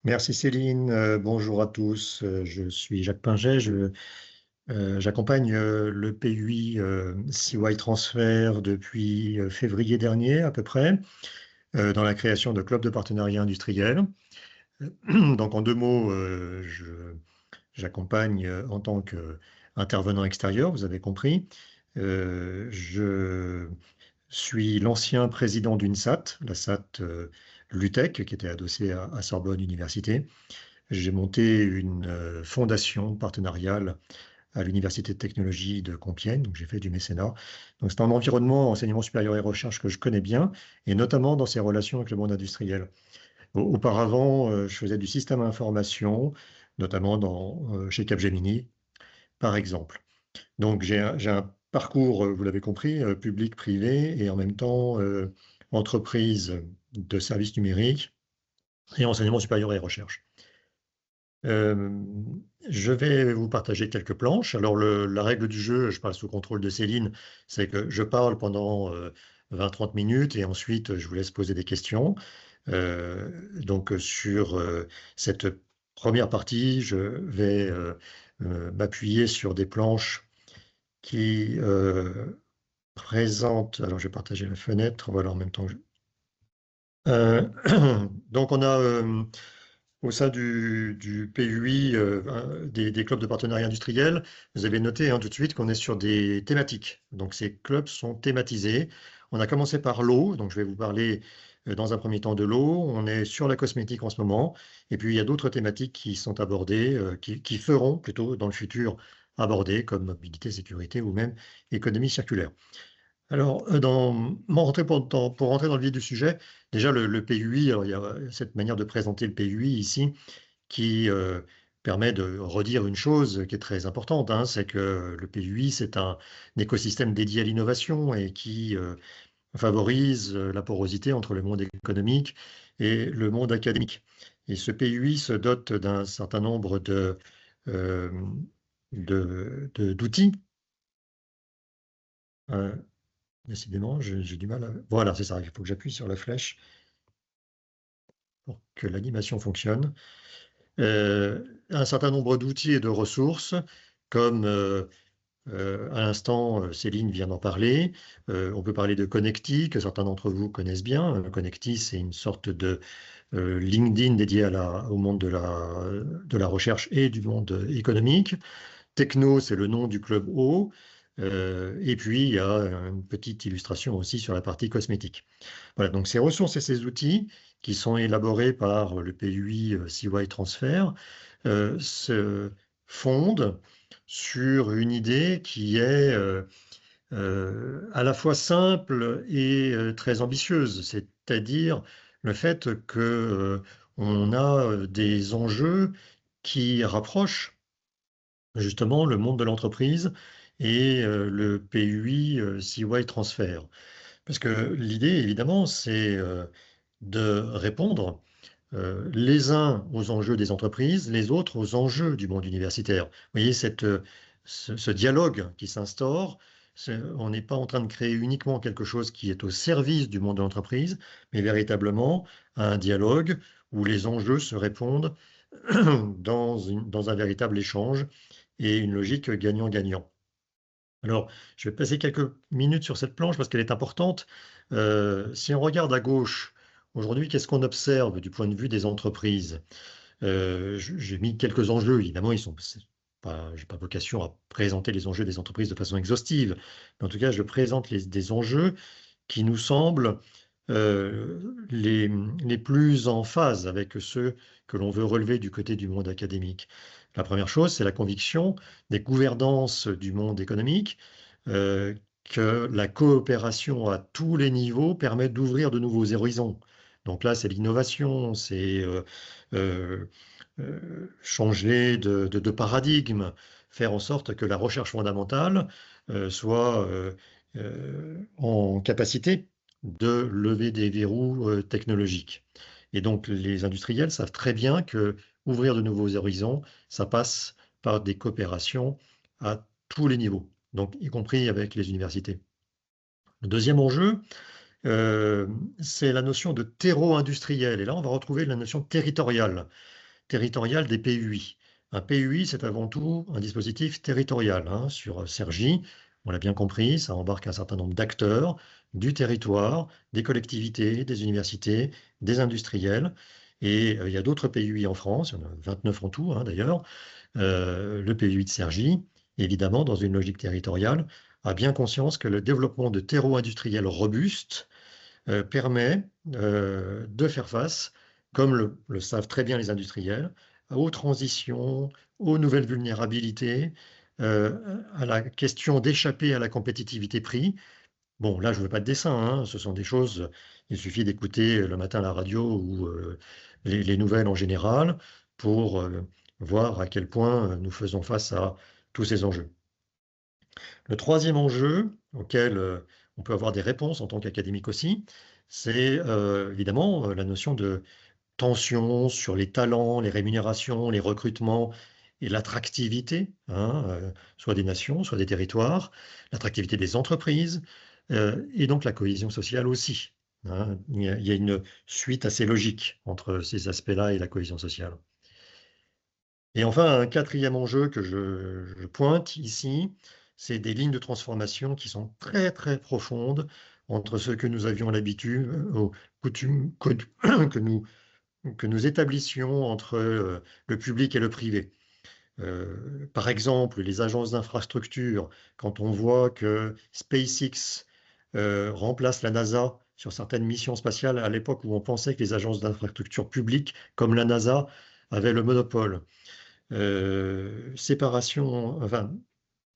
Merci Céline. Bonjour à tous. Je suis Jacques Pinget. J'accompagne le PUI CY Transfer depuis février dernier à peu près, dans la création de clubs de partenariat industriel. Donc en deux mots, j'accompagne en tant qu'intervenant extérieur, vous avez compris. Je suis l'ancien président d'une SAT, la SAT Lutech, qui était adossée à Sorbonne Université. J'ai monté une fondation partenariale à l'Université de technologie de Compiègne, donc j'ai fait du mécénat. Donc c'est un environnement enseignement supérieur et recherche que je connais bien, et notamment dans ses relations avec le monde industriel. Auparavant, je faisais du système information, notamment chez Capgemini, par exemple. Donc j'ai un parcours, vous l'avez compris, public-privé, et en même temps entreprise de services numériques et enseignement supérieur et recherche. Euh, je vais vous partager quelques planches. Alors, la règle du jeu, je parle sous contrôle de Céline, c'est que je parle pendant 20-30 minutes et ensuite je vous laisse poser des questions. Donc, sur cette première partie, je vais m'appuyer sur des planches qui présentent. Alors, je vais partager la fenêtre. Voilà, en même temps. Euh, donc, on a. Au sein du PUI, des clubs de partenariat industriel, vous avez noté tout de suite qu'on est sur des thématiques. Donc ces clubs sont thématisés. On a commencé par l'eau, donc je vais vous parler dans un premier temps de l'eau. On est sur la cosmétique en ce moment. Et puis il y a d'autres thématiques qui sont abordées, qui feront plutôt dans le futur aborder, comme mobilité, sécurité ou même économie circulaire. Alors, pour rentrer dans le vif du sujet, déjà le PUI, alors il y a cette manière de présenter le PUI ici qui permet de redire une chose qui est très importante, c'est que le PUI, c'est un écosystème dédié à l'innovation et qui favorise la porosité entre le monde économique et le monde académique. Et ce PUI se dote d'un certain nombre euh, d'outils. Euh, Décidément, j'ai du mal à... Voilà, c'est ça, il faut que j'appuie sur la flèche pour que l'animation fonctionne. Un certain nombre d'outils et de ressources, comme à l'instant, Céline vient d'en parler. On peut parler de Connecti, que certains d'entre vous connaissent bien. Connecti, c'est une sorte de LinkedIn dédié au monde de la recherche et du monde économique. Techno, c'est le nom du club O. Et puis, il y a une petite illustration aussi sur la partie cosmétique. Voilà, donc ces ressources et ces outils qui sont élaborés par le PUI CY Transfer se fondent sur une idée qui est à la fois simple et très ambitieuse, c'est-à-dire le fait que on a des enjeux qui rapprochent justement le monde de l'entreprise et le PUI CY Transfer. Parce que l'idée, évidemment, c'est de répondre les uns aux enjeux des entreprises, les autres aux enjeux du monde universitaire. Vous voyez, ce dialogue qui s'instaure, on n'est pas en train de créer uniquement quelque chose qui est au service du monde de l'entreprise, mais véritablement un dialogue où les enjeux se répondent dans un véritable échange et une logique gagnant-gagnant. Alors, je vais passer quelques minutes sur cette planche parce qu'elle est importante. Si on regarde à gauche, aujourd'hui, qu'est-ce qu'on observe du point de vue des entreprises? J'ai mis quelques enjeux. Évidemment, j'ai pas vocation à présenter les enjeux des entreprises de façon exhaustive. Mais en tout cas, je présente des enjeux qui nous semblent les plus en phase avec ceux que l'on veut relever du côté du monde académique. La première chose, c'est la conviction des gouvernances du monde économique euh, que la coopération à tous les niveaux permet d'ouvrir de nouveaux horizons. Donc là, c'est l'innovation, c'est euh, changer de paradigme, faire en sorte que la recherche fondamentale soit en capacité de lever des verrous technologiques. Et donc, les industriels savent très bien que ouvrir de nouveaux horizons, ça passe par des coopérations à tous les niveaux, donc y compris avec les universités. Le deuxième enjeu, c'est la notion de terreau industriel. Et là, on va retrouver la notion territoriale. territoriale des PUI. Un PUI, c'est avant tout un dispositif territorial. Hein. Sur Cergy, on l'a bien compris, ça embarque un certain nombre d'acteurs du territoire, des collectivités, des universités, des industriels. Et il y a d'autres PUI en France, il y en a 29 en tout hein, d'ailleurs. Le PUI de Cergy, évidemment, dans une logique territoriale, a bien conscience que le développement de terreaux industriels robustes permet de faire face, comme le savent très bien les industriels, aux transitions, aux nouvelles vulnérabilités, à la question d'échapper à la compétitivité prix. Bon, là, je ne veux pas de dessin, hein, ce sont des choses, il suffit d'écouter le matin la radio ou les nouvelles en général pour voir à quel point nous faisons face à tous ces enjeux. Le troisième enjeu auquel on peut avoir des réponses en tant qu'académique aussi, c'est évidemment la notion de tension sur les talents, les rémunérations, les recrutements et l'attractivité, hein, soit des nations, soit des territoires, l'attractivité des entreprises et donc la cohésion sociale aussi. Hein. Il y a une suite assez logique entre ces aspects-là et la cohésion sociale. Et enfin, un quatrième enjeu que je pointe ici, c'est des lignes de transformation qui sont très très profondes entre ce que nous avions l'habitude, aux coutumes que nous établissions entre le public et le privé. Par exemple, les agences d'infrastructure, quand on voit que SpaceX remplace la NASA sur certaines missions spatiales, à l'époque où on pensait que les agences d'infrastructure publiques, comme la NASA, avaient le monopole. Séparation, enfin,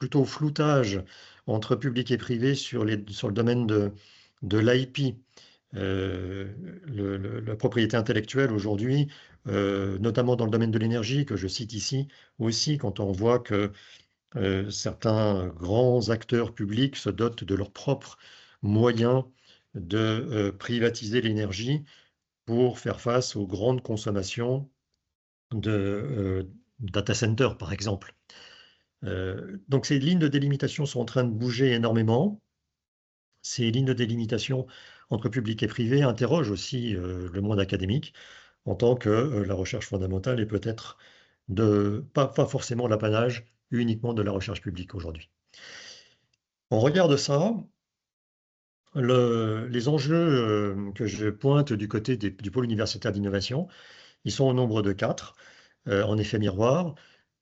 plutôt floutage entre public et privé sur le domaine de l'IP. La propriété intellectuelle aujourd'hui, notamment dans le domaine de l'énergie, que je cite ici aussi, quand on voit que certains grands acteurs publics se dotent de leurs propres moyens de privatiser l'énergie pour faire face aux grandes consommations de data centers, par exemple. Donc ces lignes de délimitation sont en train de bouger énormément. Ces lignes de délimitation entre public et privé interrogent aussi le monde académique en tant que la recherche fondamentale est peut-être pas forcément l'apanage uniquement de la recherche publique aujourd'hui. On regarde ça, les enjeux que je pointe du côté du pôle universitaire d'innovation, ils sont au nombre de 4, en effet miroir.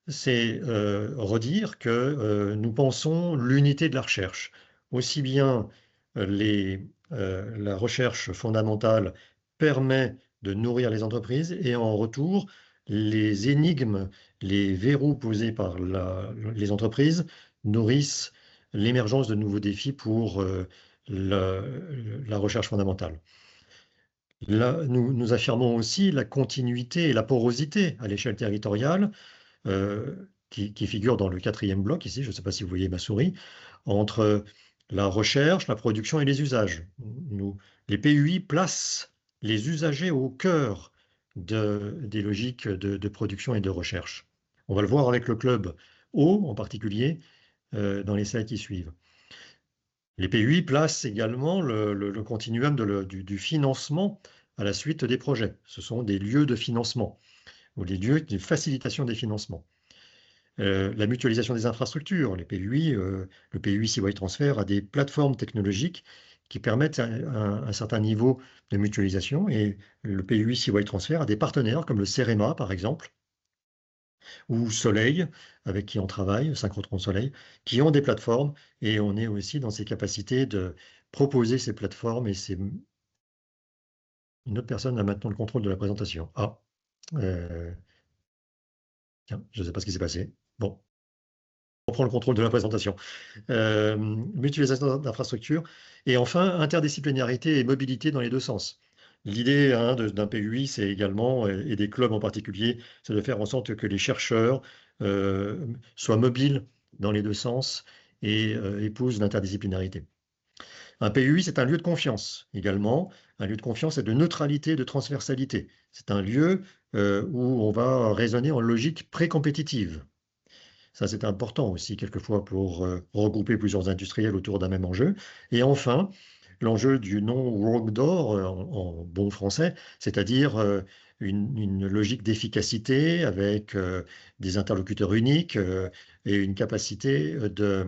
C'est redire que nous pensons l'unité de la recherche. Aussi bien la recherche fondamentale permet de nourrir les entreprises et en retour, les énigmes, les verrous posés par les entreprises nourrissent l'émergence de nouveaux défis pour la recherche fondamentale. Là, nous affirmons aussi la continuité et la porosité à l'échelle territoriale qui figure dans le quatrième bloc ici, je ne sais pas si vous voyez ma souris, entre la recherche, la production et les usages. Les PUI placent les usagers au cœur des logiques de production et de recherche. On va le voir avec le club eau en particulier dans les slides qui suivent. Les PUI placent également le continuum du financement à la suite des projets. Ce sont des lieux de financement ou des lieux de facilitation des financements. La mutualisation des infrastructures, les PUI, le PUI CY Transfer a des plateformes technologiques qui permettent un certain niveau de mutualisation et le PUI CY Transfer a des partenaires comme le CEREMA par exemple, ou Soleil, avec qui on travaille, Synchrotron Soleil, qui ont des plateformes et on est aussi dans ces capacités de proposer ces plateformes et une autre personne a maintenant le contrôle de la présentation. Ah, tiens, je ne sais pas ce qui s'est passé. Bon, on prend le contrôle de la présentation. Mutualisation d'infrastructures, et enfin interdisciplinarité et mobilité dans les deux sens. L'idée hein, d'un PUI, c'est également, et des clubs en particulier, c'est de faire en sorte que les chercheurs soient mobiles dans les deux sens et épousent l'interdisciplinarité. Un PUI, c'est un lieu de confiance également, un lieu de confiance et de neutralité, de transversalité. C'est un lieu où on va raisonner en logique pré-compétitive. Ça, c'est important aussi, quelquefois, pour regrouper plusieurs industriels autour d'un même enjeu. Et enfin, l'enjeu du non-work door, en bon français, c'est-à-dire une logique d'efficacité avec des interlocuteurs uniques et une capacité de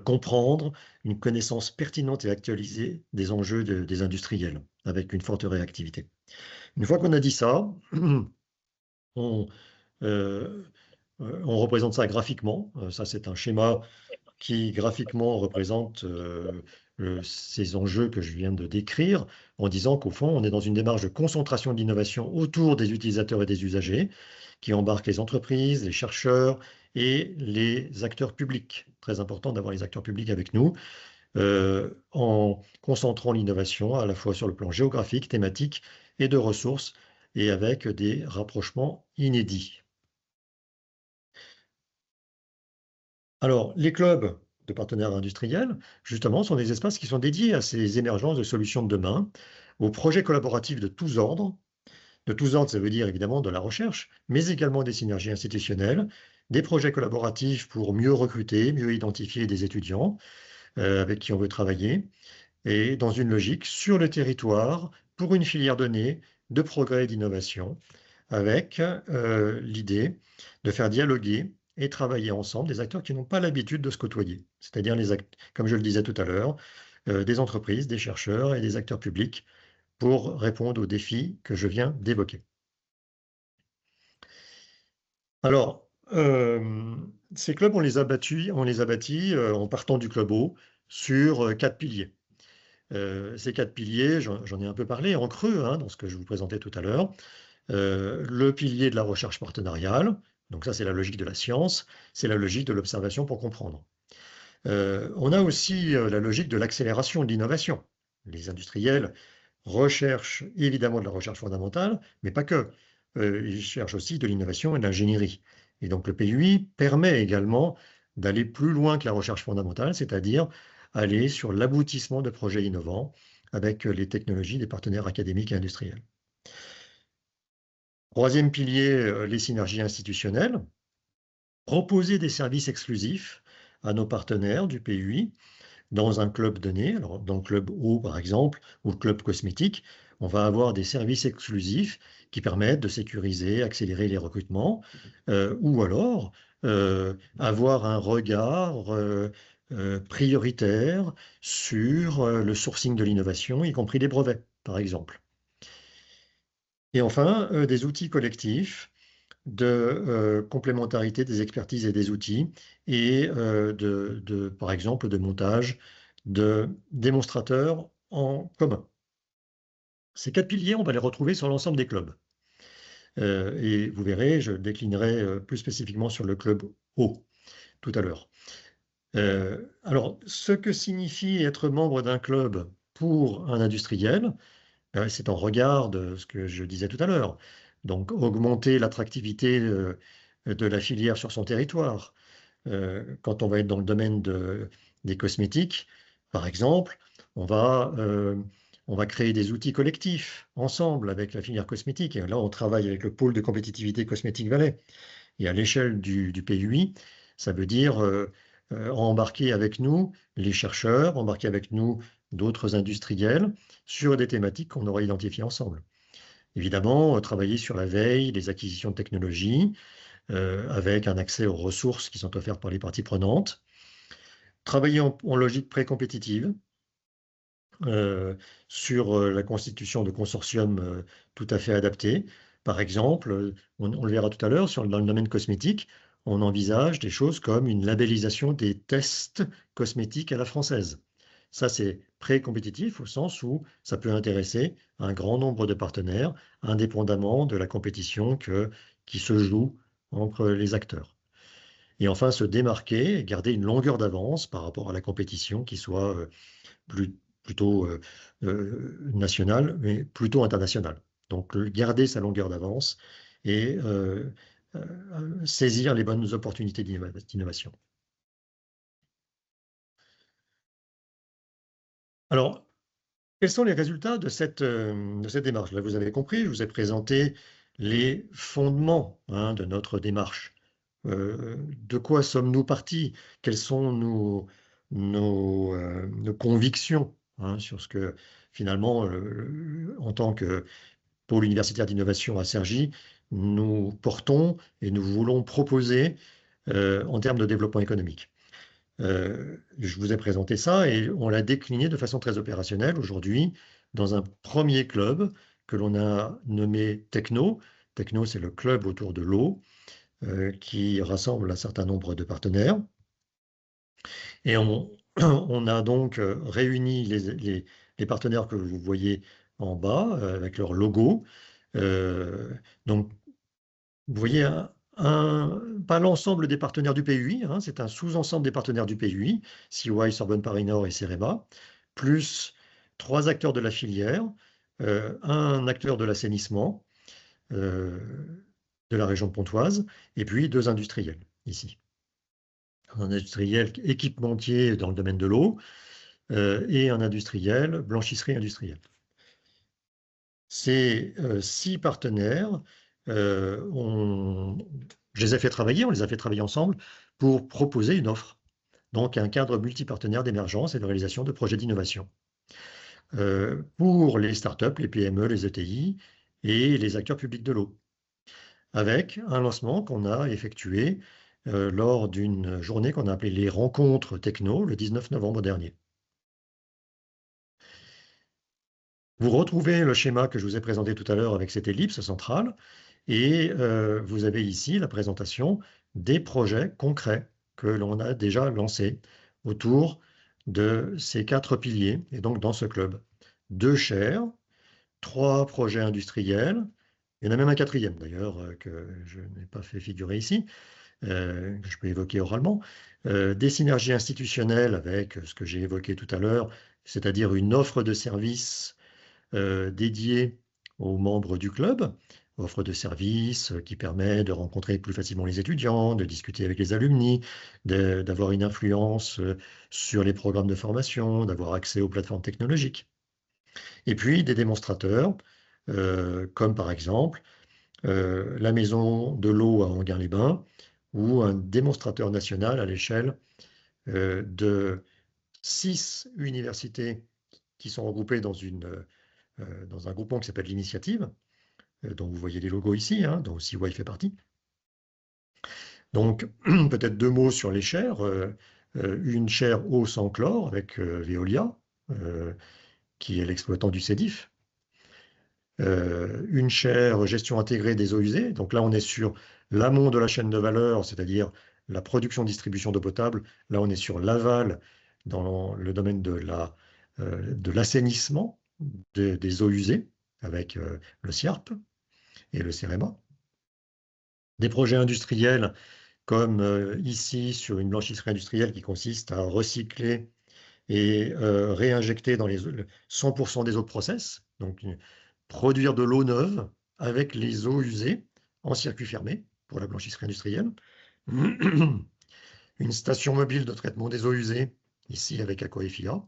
comprendre, une connaissance pertinente et actualisée des enjeux des industriels, avec une forte réactivité. Une fois qu'on a dit ça, on, euh, on représente ça graphiquement. Ça, c'est un schéma qui graphiquement représente ces enjeux que je viens de décrire, en disant qu'au fond, on est dans une démarche de concentration de l'innovation autour des utilisateurs et des usagers, qui embarque les entreprises, les chercheurs et les acteurs publics. Très important d'avoir les acteurs publics avec nous, en concentrant l'innovation à la fois sur le plan géographique, thématique et de ressources, et avec des rapprochements inédits. Alors, les clubs de partenaires industriels, justement, sont des espaces qui sont dédiés à ces émergences de solutions de demain, aux projets collaboratifs de tous ordres. De tous ordres, ça veut dire évidemment de la recherche, mais également des synergies institutionnelles, des projets collaboratifs pour mieux recruter, mieux identifier des étudiants avec qui on veut travailler, et dans une logique sur le territoire pour une filière donnée de progrès et d'innovation, avec l'idée de faire dialoguer et travailler ensemble des acteurs qui n'ont pas l'habitude de se côtoyer, c'est-à-dire comme je le disais tout à l'heure, des entreprises, des chercheurs et des acteurs publics pour répondre aux défis que je viens d'évoquer. Alors, ces clubs, on les a bâtis en partant du club O sur 4 piliers. Ces 4 piliers, j'en ai un peu parlé en creux hein, dans ce que je vous présentais tout à l'heure. Le pilier de la recherche partenariale, donc ça c'est la logique de la science, c'est la logique de l'observation pour comprendre. On a aussi la logique de l'accélération de l'innovation. Les industriels recherchent évidemment de la recherche fondamentale, mais pas que. Ils cherchent aussi de l'innovation et de l'ingénierie. Et donc le PUI permet également d'aller plus loin que la recherche fondamentale, c'est-à-dire aller sur l'aboutissement de projets innovants avec les technologies des partenaires académiques et industriels. Troisième pilier, les synergies institutionnelles. Proposer des services exclusifs à nos partenaires du PUI dans un club donné. Alors, dans le club eau, par exemple, ou le club cosmétique, on va avoir des services exclusifs qui permettent de sécuriser, accélérer les recrutements, ou alors avoir un regard prioritaire sur le sourcing de l'innovation, y compris des brevets, par exemple. Et enfin, des outils collectifs de complémentarité des expertises et des outils et par exemple, de montage de démonstrateurs en commun. Ces 4 piliers, on va les retrouver sur l'ensemble des clubs. Et vous verrez, je déclinerai plus spécifiquement sur le club O tout à l'heure. Alors, ce que signifie être membre d'un club pour un industriel, c'est en regard de ce que je disais tout à l'heure. Donc, augmenter l'attractivité de la filière sur son territoire. Quand on va être dans le domaine des cosmétiques, par exemple, on va créer des outils collectifs ensemble avec la filière cosmétique. Et là, on travaille avec le pôle de compétitivité Cosmétique Valais. Et à l'échelle du PUI, ça veut dire embarquer avec nous les chercheurs, embarquer avec nous d'autres industriels sur des thématiques qu'on aura identifiées ensemble. Évidemment, travailler sur la veille, les acquisitions de technologies, avec un accès aux ressources qui sont offertes par les parties prenantes. Travailler en logique pré-compétitive, sur la constitution de consortiums tout à fait adaptés. Par exemple, on le verra tout à l'heure, dans le domaine cosmétique, on envisage des choses comme une labellisation des tests cosmétiques à la française. Ça, c'est pré-compétitif au sens où ça peut intéresser un grand nombre de partenaires, indépendamment de la compétition qui se joue entre les acteurs. Et enfin, se démarquer et garder une longueur d'avance par rapport à la compétition qui soit plutôt nationale, mais plutôt internationale. Donc, garder sa longueur d'avance et saisir les bonnes opportunités d'innovation. Alors, quels sont les résultats de cette démarche? Là, vous avez compris, je vous ai présenté les fondements hein, de notre démarche. De quoi sommes-nous partis? Quelles sont nos convictions hein, sur ce que finalement, en tant que pour l'universitaire d'innovation à Cergy, nous portons et nous voulons proposer en termes de développement économique. Je vous ai présenté ça et on l'a décliné de façon très opérationnelle aujourd'hui dans un premier club que l'on a nommé Techno. Techno, c'est le club autour de l'eau qui rassemble un certain nombre de partenaires. Et on a donc réuni les partenaires que vous voyez en bas avec leur logo. Donc, vous voyez, pas l'ensemble des partenaires du PUI, hein, c'est un sous-ensemble des partenaires du PUI, CY, Sorbonne Paris Nord et CEREMA, plus 3 acteurs de la filière, un acteur de l'assainissement de la région de Pontoise, et puis 2 industriels ici. Un industriel équipementier dans le domaine de l'eau et un industriel, blanchisserie industrielle. Ces 6 partenaires, je les ai fait travailler, on les a fait travailler ensemble pour proposer une offre, donc un cadre multipartenaire d'émergence et de réalisation de projets d'innovation pour les startups, les PME, les ETI et les acteurs publics de l'eau, avec un lancement qu'on a effectué lors d'une journée qu'on a appelée les rencontres techno le 19 novembre dernier. Vous retrouvez le schéma que je vous ai présenté tout à l'heure avec cette ellipse centrale et vous avez ici la présentation des projets concrets que l'on a déjà lancés autour de ces 4 piliers et donc dans ce club. 2 chaires, 3 projets industriels, il y en a même un 4e d'ailleurs que je n'ai pas fait figurer ici, que je peux évoquer oralement, des synergies institutionnelles avec ce que j'ai évoqué tout à l'heure, c'est-à-dire une offre de services dédiée aux membres du club, offre de services qui permet de rencontrer plus facilement les étudiants, de discuter avec les alumni, d'avoir une influence sur les programmes de formation, d'avoir accès aux plateformes technologiques. Et puis des démonstrateurs, comme par exemple la maison de l'eau à Enghien-les-Bains, ou un démonstrateur national à l'échelle de 6 universités qui sont regroupées dans un groupement qui s'appelle l'Initiative, dont vous voyez les logos ici, hein, dont CY fait partie. Donc, peut-être 2 mots sur les chaires. Une chaire eau sans chlore avec Veolia, qui est l'exploitant du CEDIF. Une chaire gestion intégrée des eaux usées. Donc là, on est sur l'amont de la chaîne de valeur, c'est-à-dire la production-distribution d'eau potable. Là, on est sur l'aval dans le domaine de l'assainissement des eaux usées avec le SIARP et le CEREMA. Des projets industriels comme ici sur une blanchisserie industrielle qui consiste à recycler et réinjecter dans les 100% des eaux de process, donc produire de l'eau neuve avec les eaux usées en circuit fermé pour la blanchisserie industrielle. Une station mobile de traitement des eaux usées, ici avec Aquaefia.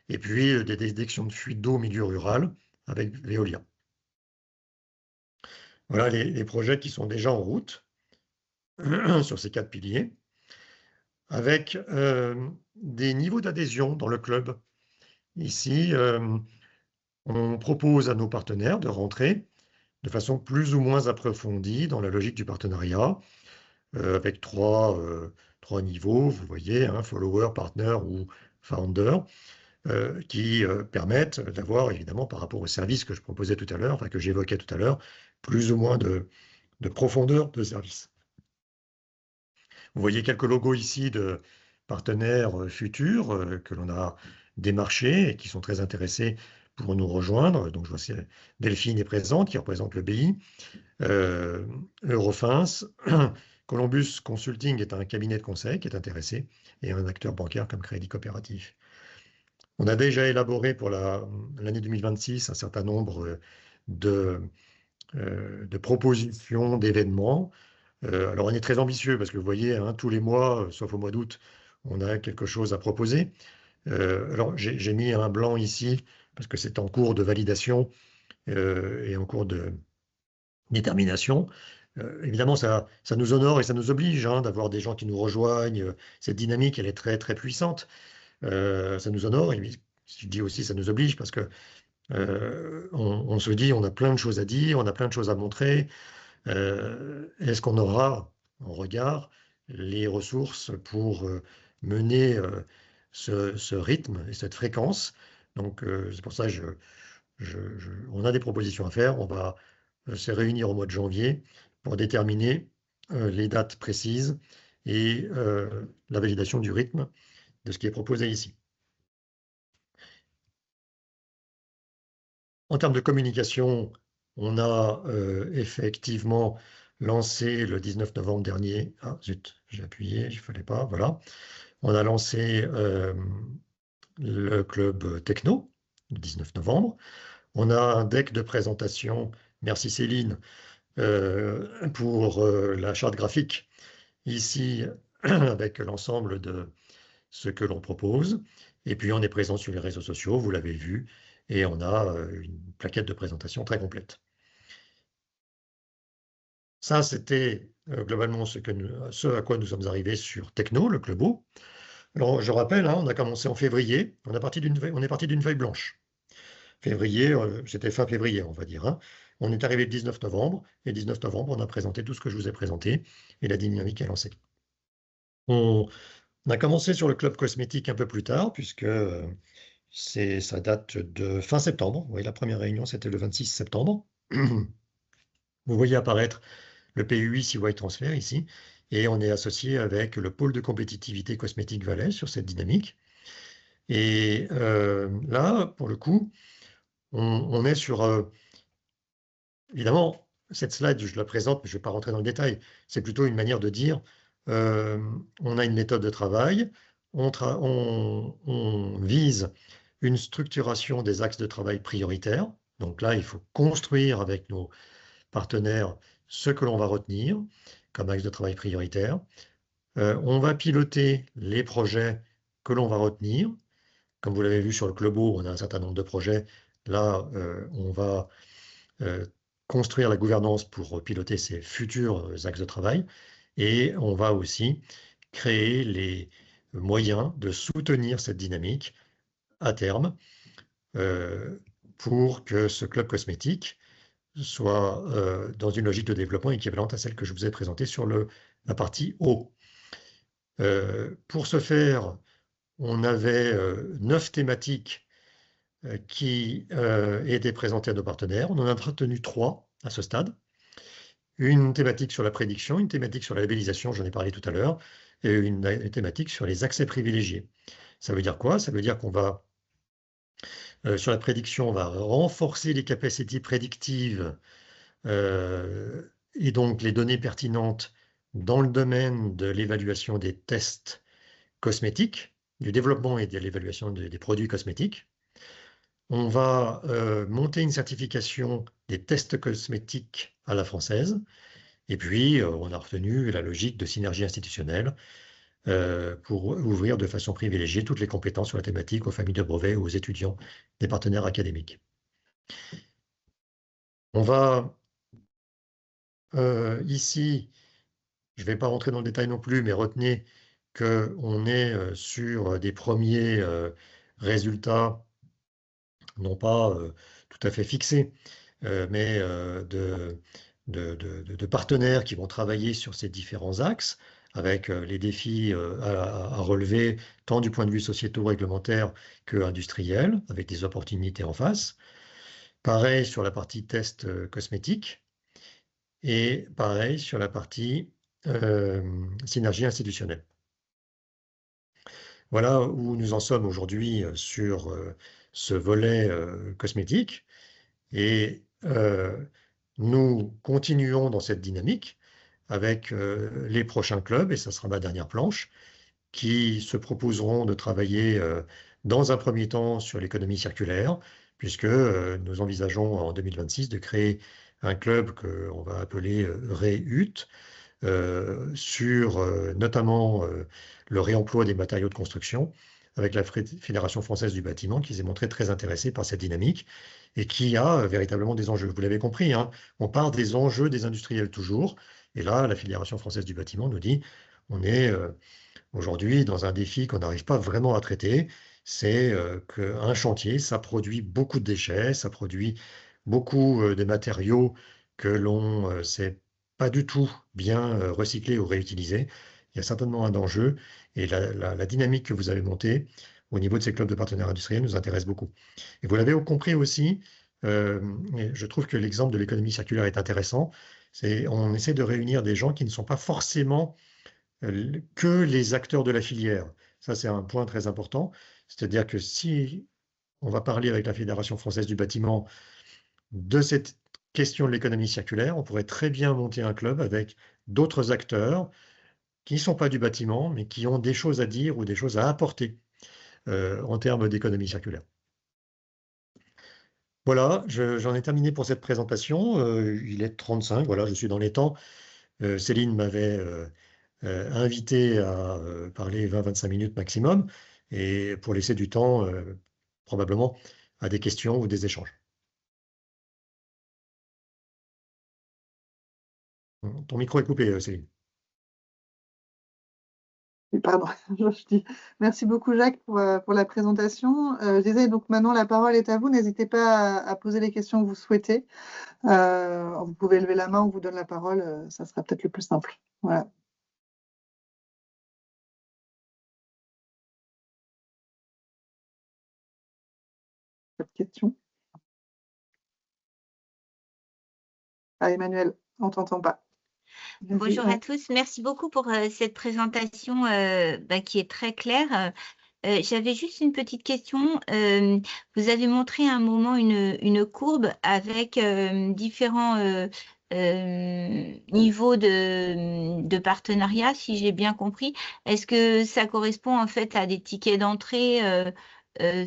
Et puis des détections de fuite d'eau au milieu rural avec Veolia. Voilà les projets qui sont déjà en route sur ces 4 piliers, avec des niveaux d'adhésion dans le club. Ici, on propose à nos partenaires de rentrer de façon plus ou moins approfondie dans la logique du partenariat, avec 3 niveaux, vous voyez, hein, follower, partner ou founder, qui permettent d'avoir, évidemment, par rapport au service que je proposais tout à l'heure, enfin que j'évoquais tout à l'heure, plus ou moins de profondeur de service. Vous voyez quelques logos ici de partenaires futurs que l'on a démarchés et qui sont très intéressés pour nous rejoindre. Donc, je vois que Delphine est présente, qui représente le BI. Eurofins, Columbus Consulting est un cabinet de conseil qui est intéressé et un acteur bancaire comme Crédit Coopératif. On a déjà élaboré pour l'année 2026 un certain nombre de propositions, d'événements. Alors, on est très ambitieux parce que vous voyez, hein, tous les mois, sauf au mois d'août, on a quelque chose à proposer. Alors, j'ai mis un blanc ici parce que c'est en cours de validation et en cours de détermination. Évidemment, ça nous honore et ça nous oblige hein, d'avoir des gens qui nous rejoignent. Cette dynamique, elle est très, très puissante. Ça nous honore et je dis aussi ça nous oblige parce que On se dit, on a plein de choses à dire, on a plein de choses à montrer. Est-ce qu'on aura en regard les ressources pour mener ce rythme et cette fréquence? Donc, c'est pour ça que on a des propositions à faire. On va se réunir au mois de janvier pour déterminer les dates précises et la validation du rythme de ce qui est proposé ici. En termes de communication, on a effectivement lancé le 19 novembre dernier. Ah, zut, j'ai appuyé, il ne fallait pas, voilà. On a lancé le club techno, le 19 novembre. On a un deck de présentation, merci Céline, pour la charte graphique, ici, avec l'ensemble de ce que l'on propose. Et puis, on est présent sur les réseaux sociaux, vous l'avez vu, et on a une plaquette de présentation très complète. Ça, c'était globalement ce à quoi nous sommes arrivés sur Techno, le Clubo. Alors, je rappelle, hein, on a commencé en février, on est parti d'une feuille blanche. Février, c'était fin février, on va dire, hein. On est arrivé le 19 novembre, et le 19 novembre, on a présenté tout ce que je vous ai présenté, et la dynamique est lancée. On a commencé sur le club cosmétique un peu plus tard, puisque ça date de fin septembre. Oui, la première réunion, c'était le 26 septembre. Vous voyez apparaître le PUI CY Transfer ici, et on est associé avec le pôle de compétitivité cosmétique Valais sur cette dynamique. Et là, pour le coup, on est sur... évidemment, cette slide, je la présente, mais je ne vais pas rentrer dans le détail. C'est plutôt une manière de dire, on a une méthode de travail, on vise une structuration des axes de travail prioritaires. Donc là, il faut construire avec nos partenaires ce que l'on va retenir comme axe de travail prioritaire. On va piloter les projets que l'on va retenir. Comme vous l'avez vu sur le Clubo, on a un certain nombre de projets. Là, on va construire la gouvernance pour piloter ces futurs axes de travail. Et on va aussi créer les moyens de soutenir cette dynamique à terme pour que ce club cosmétique soit dans une logique de développement équivalente à celle que je vous ai présentée sur la partie haut. Pour ce faire, on avait 9 thématiques qui étaient présentées à nos partenaires. On en a retenu 3 à ce stade. Une thématique sur la prédiction, une thématique sur la labellisation, j'en ai parlé tout à l'heure, et une thématique sur les accès privilégiés. Ça veut dire quoi? Ça veut dire qu'on va, sur la prédiction, on va renforcer les capacités prédictives et donc les données pertinentes dans le domaine de l'évaluation des tests cosmétiques, du développement et de l'évaluation des produits cosmétiques. On va monter une certification des tests cosmétiques à la française. Et puis, on a retenu la logique de synergie institutionnelle pour ouvrir de façon privilégiée toutes les compétences sur la thématique aux familles de brevets ou aux étudiants des partenaires académiques. On va ici, je ne vais pas rentrer dans le détail non plus, mais retenez qu'on est sur des premiers résultats, non pas tout à fait fixés, mais de partenaires qui vont travailler sur ces différents axes, avec les défis à relever, tant du point de vue sociétaux, réglementaire que industriel, avec des opportunités en face. Pareil sur la partie test cosmétique, et pareil sur la partie synergie institutionnelle. Voilà où nous en sommes aujourd'hui sur ce volet cosmétique. Et nous continuons dans cette dynamique avec les prochains clubs, et ça sera ma dernière planche, qui se proposeront de travailler dans un premier temps sur l'économie circulaire, puisque nous envisageons en 2026 de créer un club qu'on va appeler REUT, sur notamment le réemploi des matériaux de construction, avec la Fédération française du bâtiment qui s'est montrée très intéressée par cette dynamique et qui a véritablement des enjeux. Vous l'avez compris, hein, on part des enjeux des industriels toujours, et là, la Fédération française du bâtiment nous dit on est aujourd'hui dans un défi qu'on n'arrive pas vraiment à traiter, c'est qu'un chantier, ça produit beaucoup de déchets, ça produit beaucoup de matériaux que l'on ne sait pas du tout bien recycler ou réutiliser. Il y a certainement un enjeu et la dynamique que vous avez montée au niveau de ces clubs de partenaires industriels nous intéresse beaucoup. Et vous l'avez compris aussi, et je trouve que l'exemple de l'économie circulaire est intéressant. On essaie de réunir des gens qui ne sont pas forcément que les acteurs de la filière. Ça, c'est un point très important. C'est-à-dire que si on va parler avec la Fédération française du bâtiment de cette question de l'économie circulaire, on pourrait très bien monter un club avec d'autres acteurs qui ne sont pas du bâtiment, mais qui ont des choses à dire ou des choses à apporter en termes d'économie circulaire. Voilà, j'en ai terminé pour cette présentation. Il est 35, voilà, je suis dans les temps. Céline m'avait invité à parler 20-25 minutes maximum et pour laisser du temps probablement à des questions ou des échanges. Ton micro est coupé, Céline. Pardon, je dis merci beaucoup Jacques pour la présentation. Je disais donc maintenant la parole est à vous. N'hésitez pas à poser les questions que vous souhaitez. Vous pouvez lever la main, on vous donne la parole. Ça sera peut-être le plus simple. Voilà. Pas de questions? Ah, Emmanuel, on t'entend pas. Bonjour à tous, merci beaucoup pour cette présentation qui est très claire. J'avais juste une petite question. Vous avez montré à un moment une courbe avec différents niveaux de partenariat, si j'ai bien compris. Est-ce que ça correspond en fait à des tickets d'entrée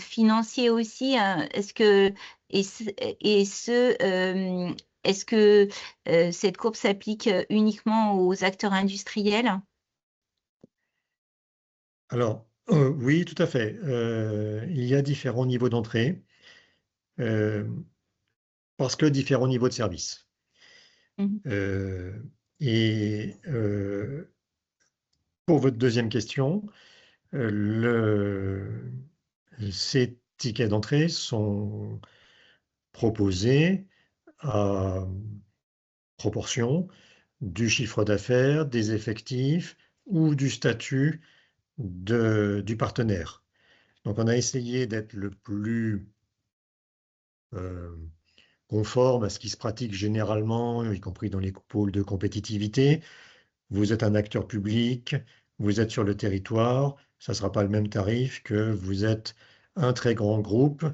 financiers aussi, hein? Est-ce que cette courbe s'applique uniquement aux acteurs industriels? Alors, oui, tout à fait. Il y a différents niveaux d'entrée parce que différents niveaux de service. Mhm. Et pour votre deuxième question, ces tickets d'entrée sont proposés à proportion du chiffre d'affaires, des effectifs ou du statut du partenaire. Donc on a essayé d'être le plus conforme à ce qui se pratique généralement, y compris dans les pôles de compétitivité. Vous êtes un acteur public, vous êtes sur le territoire, ça ne sera pas le même tarif que vous êtes un très grand groupe,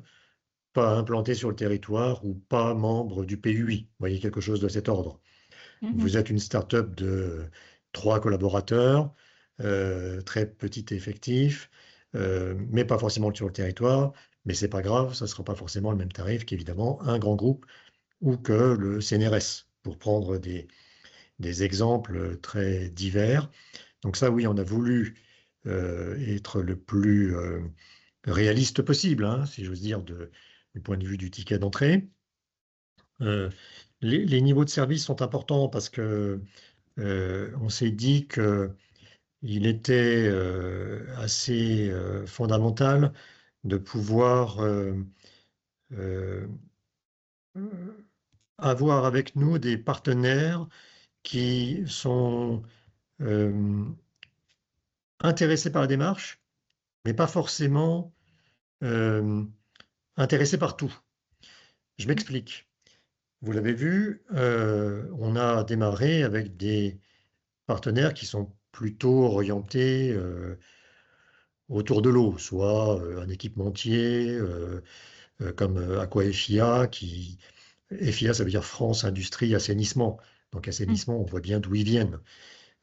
pas implanté sur le territoire ou pas membre du PUI. Vous voyez, quelque chose de cet ordre. Vous êtes une start-up de 3 collaborateurs, très petit effectif, mais pas forcément sur le territoire. Mais c'est pas grave, ça ne sera pas forcément le même tarif qu'évidemment un grand groupe ou que le CNRS, pour prendre des exemples très divers. Donc ça, oui, on a voulu être le plus réaliste possible, hein, si j'ose dire, du point de vue du ticket d'entrée. Les niveaux de service sont importants parce que on s'est dit qu'il était assez fondamental de pouvoir euh, avoir avec nous des partenaires qui sont intéressés par la démarche, mais pas forcément intéressés par tout. Je m'explique. Vous l'avez vu, on a démarré avec des partenaires qui sont plutôt orientés autour de l'eau, soit un équipementier comme Aqua FIA, FIA, ça veut dire France Industrie Assainissement. Donc assainissement, on voit bien d'où ils viennent.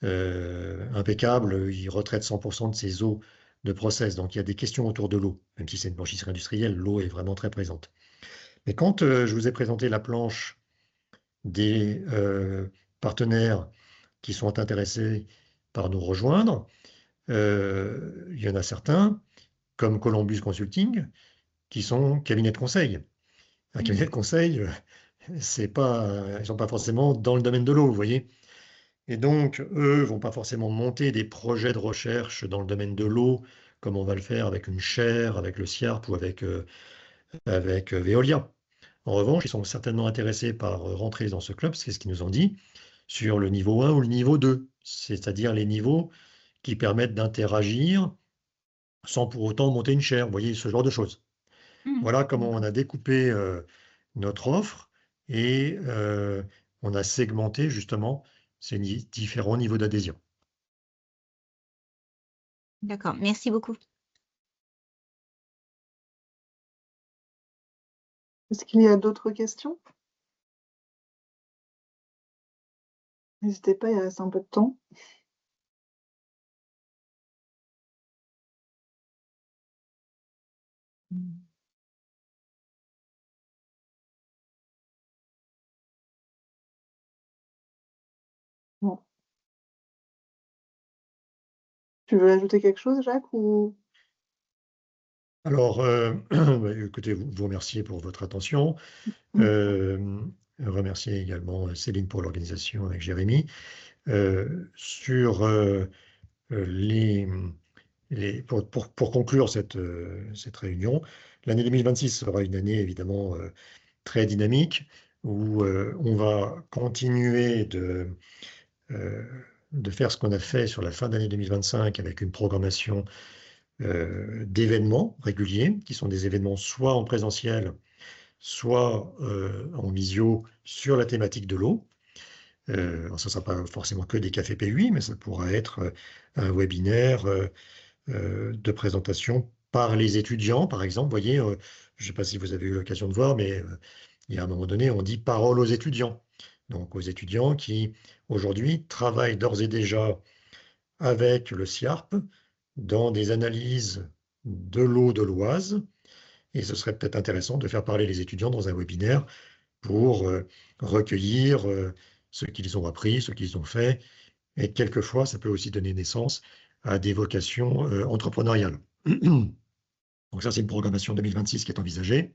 Impeccable, il retraite 100% de ses eaux de process. Donc il y a des questions autour de l'eau. Même si c'est une blanchisserie industrielle, l'eau est vraiment très présente. Mais quand je vous ai présenté la planche des partenaires qui sont intéressés par nous rejoindre, il y en a certains, comme Columbus Consulting, qui sont cabinets de conseil. Un cabinet de conseil, c'est pas, ils ne sont pas forcément dans le domaine de l'eau, vous voyez. Et donc, eux vont pas forcément monter des projets de recherche dans le domaine de l'eau comme on va le faire avec une Share, avec le SIARP ou avec Veolia. En revanche, ils sont certainement intéressés par rentrer dans ce club, c'est ce qu'ils nous ont dit, sur le niveau 1 ou le niveau 2, c'est-à-dire les niveaux qui permettent d'interagir sans pour autant monter une chaire, vous voyez, ce genre de choses. Voilà comment on a découpé notre offre et on a segmenté justement ces différents niveaux d'adhésion. D'accord, merci beaucoup. Est-ce qu'il y a d'autres questions? N'hésitez pas, il reste un peu de temps. Bon. Tu veux ajouter quelque chose, Jacques, ou... Alors, écoutez, vous remercier pour votre attention. Remercier également Céline pour l'organisation avec Jérémy. Sur pour conclure cette réunion, l'année 2026 sera une année évidemment très dynamique où on va continuer de faire ce qu'on a fait sur la fin d'année 2025 avec une programmation d'événements réguliers, qui sont des événements soit en présentiel, soit en visio sur la thématique de l'eau. Alors ça ne sera pas forcément que des cafés P8, mais ça pourra être un webinaire de présentation par les étudiants, par exemple. Vous voyez, je ne sais pas si vous avez eu l'occasion de voir, mais il y a un moment donné, on dit parole aux étudiants. Donc aux étudiants qui, aujourd'hui, travaillent d'ores et déjà avec le SIARP dans des analyses de l'eau de l'Oise. Et ce serait peut-être intéressant de faire parler les étudiants dans un webinaire pour recueillir ce qu'ils ont appris, ce qu'ils ont fait. Et quelquefois, ça peut aussi donner naissance à des vocations entrepreneuriales. Donc ça, c'est une programmation 2026 qui est envisagée.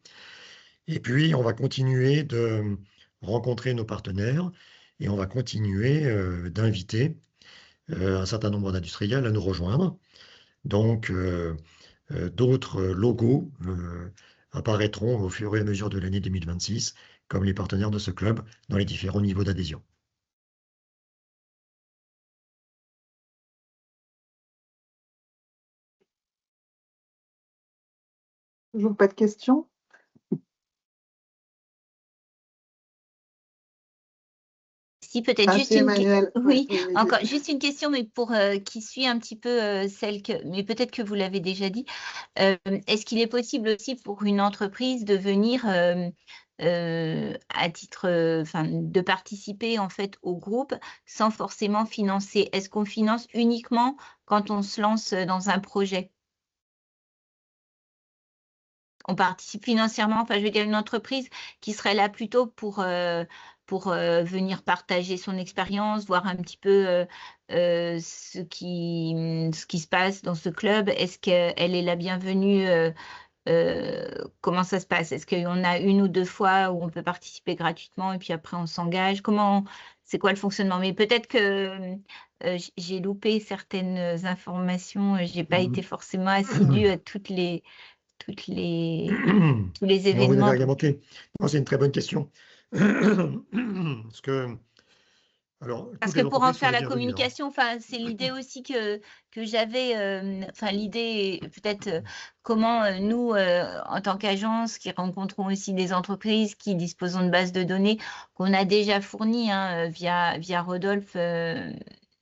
Et puis, on va continuer de rencontrer nos partenaires et on va continuer d'inviter un certain nombre d'industriels à nous rejoindre. Donc, d'autres logos apparaîtront au fur et à mesure de l'année 2026 comme les partenaires de ce club dans les différents niveaux d'adhésion. Toujours pas de questions? Si, peut-être Ah, juste si, une Emmanuel. oui, Oui, encore juste une question, mais pour qui suit un petit peu celle que, mais peut-être que vous l'avez déjà dit. Est-ce qu'il est possible aussi pour une entreprise de venir à titre, enfin, de participer en fait au groupe sans forcément financer? Est-ce qu'on finance uniquement quand on se lance dans un projet? On participe financièrement, enfin, je veux dire une entreprise qui serait là plutôt pour venir partager son expérience, voir un petit peu ce qui se passe dans ce club. Est-ce qu'elle est la bienvenue? Comment ça se passe? Est-ce qu'il y en a une ou deux fois où on peut participer gratuitement et puis après on s'engage? C'est quoi le fonctionnement? Mais peut-être que j'ai loupé certaines informations. J'ai pas été forcément assidue à tous les Non, vous événements. n'avez rien manqué. Non, c'est une très bonne question. Parce que, alors, Parce toutes que les pour en entreprises sont faire les la bienvenues, hein. communication, enfin, c'est l'idée aussi que j'avais, enfin, l'idée, peut-être, comment nous, en tant qu'agence, qui rencontrons aussi des entreprises qui disposons de bases de données qu'on a déjà fournies hein, via Rodolphe.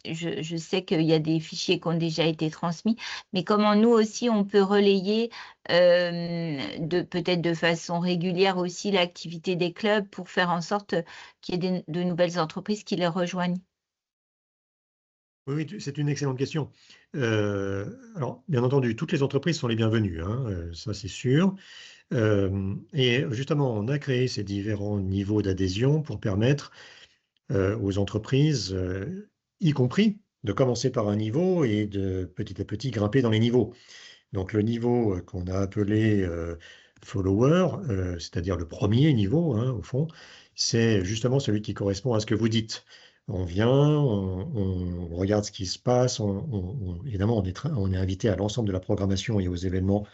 Je sais qu'il y a des fichiers qui ont déjà été transmis, mais comment nous aussi on peut relayer peut-être de façon régulière aussi l'activité des clubs pour faire en sorte qu'il y ait de nouvelles entreprises qui les rejoignent. Oui, c'est une excellente question. Alors, bien entendu, toutes les entreprises sont les bienvenues, hein, ça c'est sûr. Et justement, on a créé ces différents niveaux d'adhésion pour permettre aux entreprises, y compris, de commencer par un niveau et de petit à petit grimper dans les niveaux. Donc le niveau qu'on a appelé follower, c'est-à-dire le premier niveau, hein, au fond, c'est justement celui qui correspond à ce que vous dites. On vient, on regarde ce qui se passe. Évidemment, on est invité à l'ensemble de la programmation et aux événements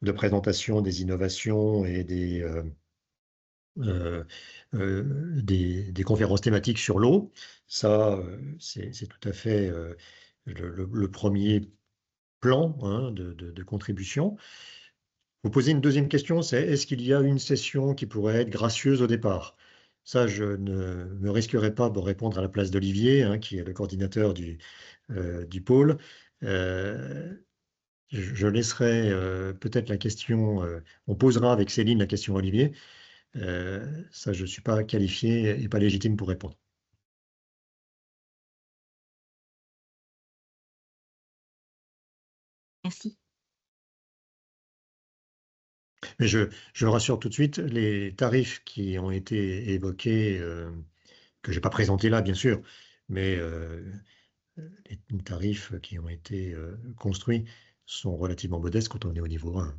de présentation des innovations et des conférences thématiques sur l'eau. Ça, c'est tout à fait le premier plan, hein, de contribution. Vous posez une deuxième question, c'est est-ce qu'il y a une session qui pourrait être gracieuse au départ? Ça, je ne me risquerai pas de répondre à la place d'Olivier, hein, qui est le coordinateur du pôle. Je laisserai peut-être la question, on posera avec Céline la question à Olivier. Ça, je ne suis pas qualifié et pas légitime pour répondre. Merci. Mais je rassure tout de suite, les tarifs qui ont été évoqués, que je n'ai pas présentés là, bien sûr, mais les tarifs qui ont été construits sont relativement modestes quand on est au niveau 1.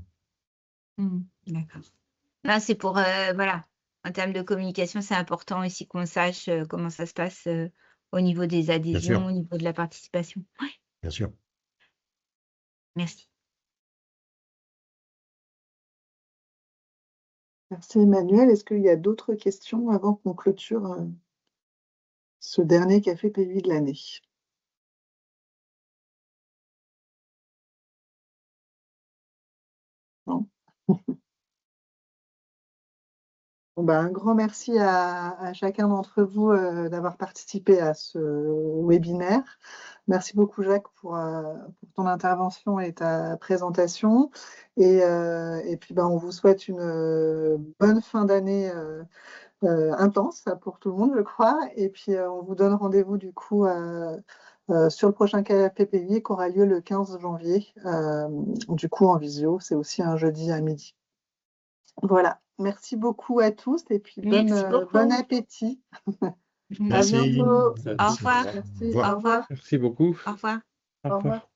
D'accord. Là, c'est pour, voilà, en termes de communication, c'est important aussi qu'on sache comment ça se passe au niveau des Bien adhésions, sûr, au niveau de la participation. Ouais, bien sûr. merci. Merci Emmanuel. Est-ce qu'il y a d'autres questions avant qu'on clôture ce dernier Café PPI de l'année? Non. Bon, bah, un grand merci à chacun d'entre vous d'avoir participé à ce webinaire. Merci beaucoup Jacques pour ton intervention et ta présentation. Et puis bah, on vous souhaite une bonne fin d'année intense pour tout le monde, je crois. Et puis on vous donne rendez-vous du coup sur le prochain KPPI qui aura lieu le 15 janvier, du coup en visio. C'est aussi un jeudi à midi. Voilà, merci beaucoup à tous et puis Merci beaucoup. bon appétit. À Merci. bientôt. Merci. Au revoir. Merci. Au revoir. Au revoir. Merci beaucoup. Au revoir. Au revoir.